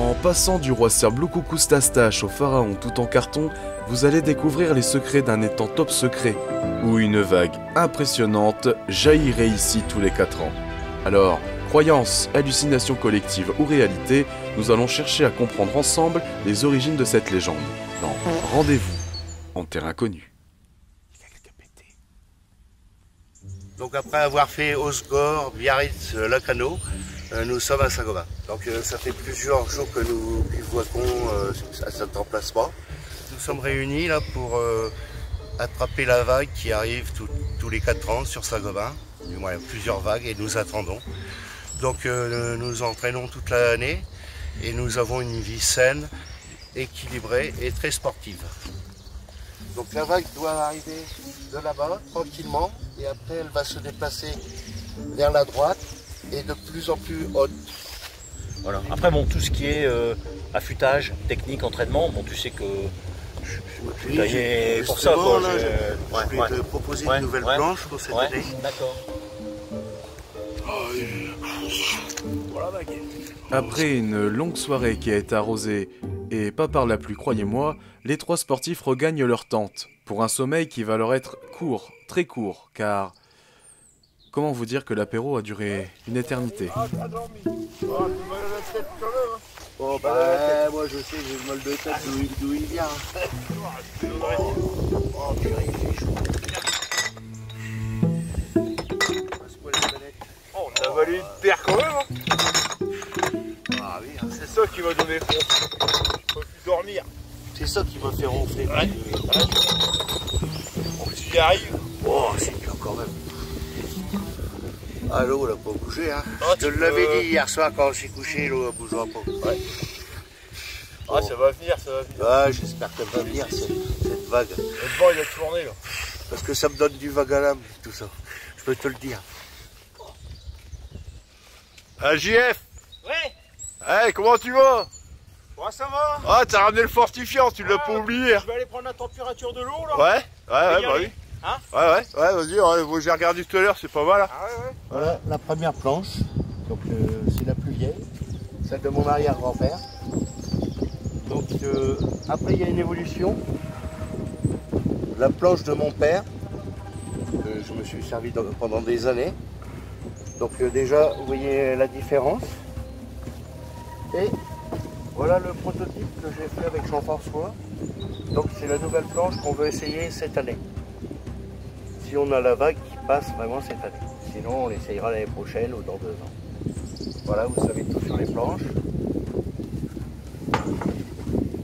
En passant du roi Serblukukustastache au pharaon tout en carton, vous allez découvrir les secrets d'un étang top secret, où une vague impressionnante jaillirait ici tous les 4 ans. Alors, croyance, hallucination collective ou réalité, nous allons chercher à comprendre ensemble les origines de cette légende, dans Rendez-vous en terrain connu. Donc après avoir fait Osgore, Biarritz, Lacanau, nous sommes à Saint-Gobain. Donc ça fait plusieurs jours que nous bivouaquons à cet emplacement. Nous sommes réunis là pour attraper la vague qui arrive tous les 4 ans sur Saint-Gobain. Du moins, il y a plusieurs vagues et nous attendons. Donc nous entraînons toute l'année et nous avons une vie saine, équilibrée et très sportive. Donc la vague doit arriver de là-bas, tranquillement, et après elle va se déplacer vers la droite et de plus en plus haute. Voilà. Après, bon, tout ce qui est affûtage, technique, entraînement, bon, tu sais que je suis taillé pour ça. Quoi. Je vais te proposer une nouvelle planche pour cette année. D'accord. Après une longue soirée qui a été arrosée, et pas par la pluie, croyez-moi, les 3 sportifs regagnent leur tente, pour un sommeil qui va leur être court, très court, car... Comment vous dire que l'apéro a duré une éternité? Oh bah moi je sais, j'ai le mal de tête d'où il vient. Oh purée, il fait chaud. Oh, on a avalé une paire quand même hein. Ah oui, hein. C'est ça qui m'a donné froid. Je peux plus dormir. C'est ça qui m'a fait ronfler. J'y arrive. Oh c'est dur quand même. Ah l'eau elle a pas bougé hein. Ah, je te l'avais dit hier soir quand on s'est couché, l'eau ne bougera pas. Ouais. Ah ça va venir, ça va venir. Ouais, j'espère qu'elle va venir cette vague. Le vent il a tourné là. Parce que ça me donne du vague à l'âme tout ça. Je peux te le dire. Ah JF. Ouais. Hey, comment tu vas? Ouais, ça va. Ah t'as ramené le fortifiant, tu l'as pas oublié. Je vais aller prendre la température de l'eau là. Ouais, bah oui. Hein? Ouais, vas-y, j'ai regardé tout à l'heure, c'est pas mal. Hein. Ah ouais. Voilà la première planche. Donc c'est la plus vieille. Celle de mon arrière-grand-père. Donc après il y a une évolution. La planche de mon père. Je me suis servi pendant des années. Donc déjà vous voyez la différence. Et voilà le prototype que j'ai fait avec Jean-François. Donc c'est la nouvelle planche qu'on veut essayer cette année. Si on a la vague qui passe vraiment cette année. Sinon on l'essayera l'année prochaine ou dans 2 ans. Voilà, vous savez tout sur les planches.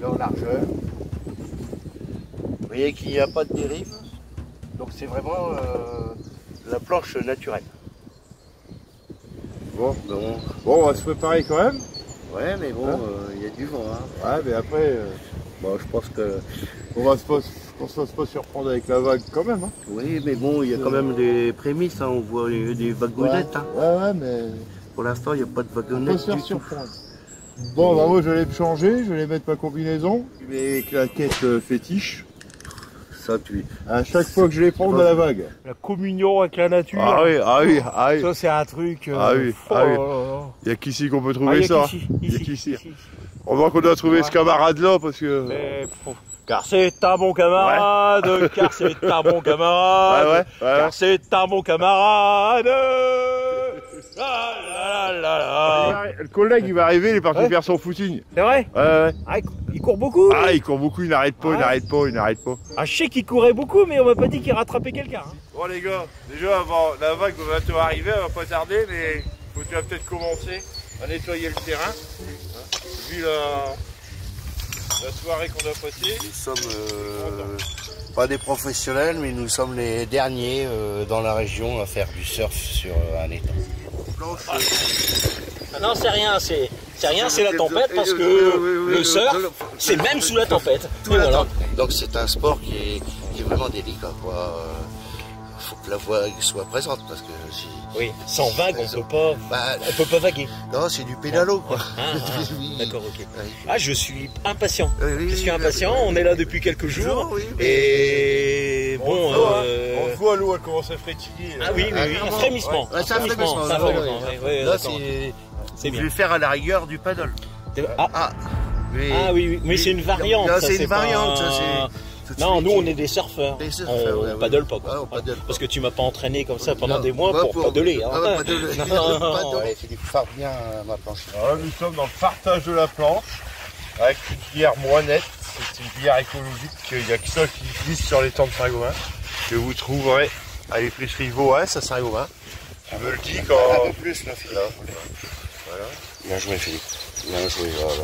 Leur largeur. Vous voyez qu'il n'y a pas de dérive. Donc c'est vraiment la planche naturelle. Bon, on va se préparer quand même. Ouais, mais bon, il y a du vent. Hein. Ouais, mais après, Bon, je pense que... qu'on se fasse pas surprendre avec la vague quand même. Hein. Oui, mais bon, il y a quand même des prémices. Hein. On voit des wagonnettes. Hein. Ouais, mais... Pour l'instant, il n'y a pas de On peut wagonnette se faire du tout. surprendre. Bon, bah moi je vais me changer, je vais mettre ma combinaison, mes claquettes fétiches. Ça, tu... À chaque fois que je les prends de la vague. La communion avec la nature. Ah oui. Ça, c'est un truc. Ah oui. Il n'y a qu'ici qu'on peut trouver ça. Il y a qu'ici. On voit qu'on doit trouver ce camarade-là parce que... Car c'est un bon camarade, car c'est un bon camarade, car c'est un bon camarade. Le collègue il va arriver, il est parti faire son footing. C'est vrai? Ouais. Ah, il court beaucoup. Ah, il court beaucoup, il n'arrête pas, il n'arrête pas. Ah, je sais qu'il courait beaucoup, mais on m'a pas dit qu'il rattrapait quelqu'un. Hein. Bon les gars, déjà avant la vague va bientôt arriver, elle va pas tarder, mais faut déjà peut-être commencer à nettoyer le terrain. Vu la soirée qu'on a passée. Nous sommes pas des professionnels, mais nous sommes les derniers dans la région à faire du surf sur un étang. Ah non, c'est rien, c'est la tempête parce que le surf, c'est même sous la tempête. Voilà. Donc c'est un sport qui est vraiment délicat. Il faut que la vague soit présente parce que si... Oui, sans vague, on peut pas vaguer. Non, c'est du pédalo quoi. D'accord, ok. Ah, je suis impatient. Je suis impatient. On est là depuis quelques jours. Et bon. On voit l'eau, elle commence à frétiller. Ah oui, un frémissement. C'est un frémissement. Là, je vais faire à la rigueur du paddle. Ah oui, mais c'est une variante. C'est une variante, ça c'est... Non, nous on est des surfeurs. On paddle pas quoi. Ouais, on paddle pas. Parce que tu m'as pas entraîné comme ça pendant des mois pour paddler. Hein. Philippe, farde bien ma planche. Alors, nous sommes dans le partage de la planche avec une bière Moinette. C'est une bière écologique. Il n'y a que ça qui existe sur les temps de Saint-Gobain. Que vous trouverez à l'épicerie Vauhais à Saint-Gobain. Je me le dis quand. Un peu plus là, Philippe. Voilà. Bien joué, Philippe. Bien joué. Voilà.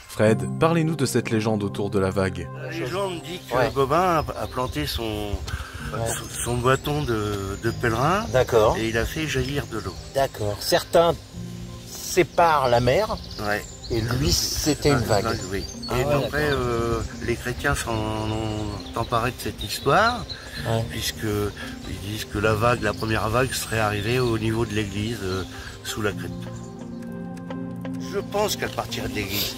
Fred, parlez-nous de cette légende autour de la vague. La légende dit que Gobain a planté son bâton de pèlerin. D'accord. Et il a fait jaillir de l'eau. D'accord. Certains séparent la mer. Ouais. Et lui, c'était une vague. Oui. Ah et ouais, après, les chrétiens s'en ont emparé de cette histoire, puisqu'ils disent que la première vague serait arrivée au niveau de l'église, sous la crypte. Je pense qu'elle partirait de l'église.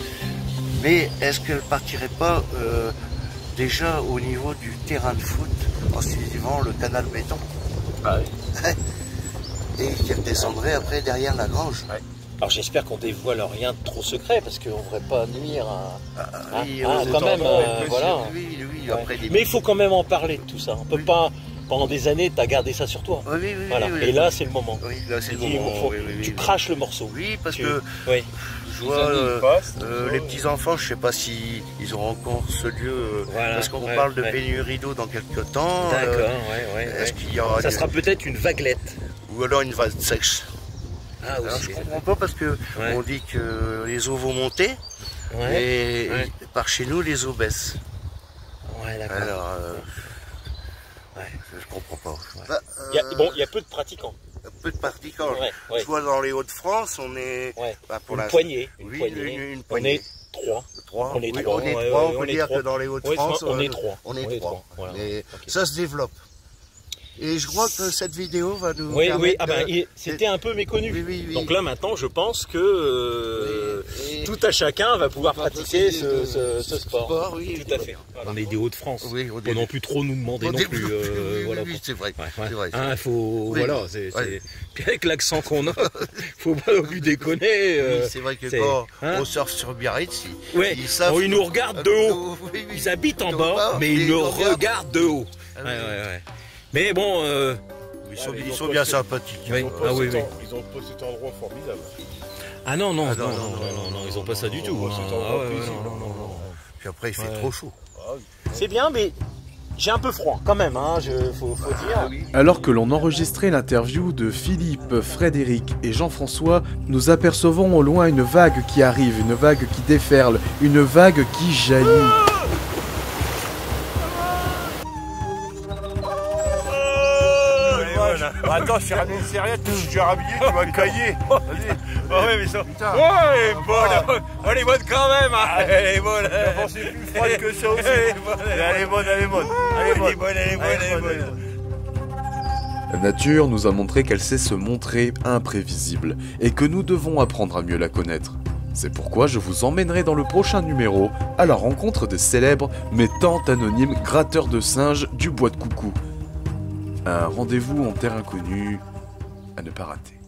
Mais est-ce qu'elle partirait pas déjà au niveau du terrain de foot, en suivant le canal béton? Et qu'elle descendrait après derrière la grange. Alors j'espère qu'on dévoile rien de trop secret parce qu'on ne devrait pas nuire à... Oui, quand même, voilà. Oui, après Mais il faut quand même en parler de tout ça. On peut pas, pendant des années, t'as gardé ça sur toi. Oui, voilà. Et là, c'est le moment. Oui, là, c'est le moment. Tu craches le morceau. Oui, parce que je vois les petits-enfants, je sais pas si ils auront encore ce lieu, parce qu'on parle de pénurie d'eau dans quelques temps. D'accord, Est-ce qu'il y aura... Ça sera peut-être une vaguelette. Ou alors une vague sèche. Alors, je comprends pas parce que on dit que les eaux vont monter et par chez nous les eaux baissent. Ouais, d'accord. Alors, je comprends pas. Il y a peu de pratiquants. Peu de pratiquants. Je vois dans les Hauts-de-France, on est pour une poignée. Une poignée. On est trois. On peut dire que dans les Hauts-de-France, on est trois. On est trois. Mais ça se développe. Et je crois que cette vidéo va nous c'était un peu méconnu. Donc là maintenant je pense que tout à chacun va pouvoir pratiquer ce sport. Tout à fait. On est des Hauts-de-France. Pas non plus trop nous demander non plus. Oui, c'est vrai. Puis avec l'accent qu'on a, faut pas non plus déconner. C'est vrai que quand on surfe sur Biarritz, ils nous regardent de haut. Ils habitent en bas, mais ils nous regardent de haut. Mais bon, ils sont bien sympathiques. Ils ont pas cet endroit formidable. Ah non, ils ont pas ça du tout. Puis après, il fait trop chaud. C'est bien, mais j'ai un peu froid quand même, faut dire. Alors que l'on enregistrait l'interview de Philippe, Frédéric et Jean-François, nous apercevons au loin une vague qui arrive, une vague qui déferle, une vague qui jaillit. Attends, je suis ramené une serviette, je suis déjà rhabillé, tu vas cailler. Vas-y. Mais ça. Elle est bonne. Elle est bonne quand même. Elle est bonne. C'est plus froide que ça aussi. Elle est bonne. La nature nous a montré qu'elle sait se montrer imprévisible et que nous devons apprendre à mieux la connaître. C'est pourquoi je vous emmènerai dans le prochain numéro à la rencontre des célèbres mais tant anonymes gratteurs de singes du bois de Coucou. Un rendez-vous en terre inconnue à ne pas rater.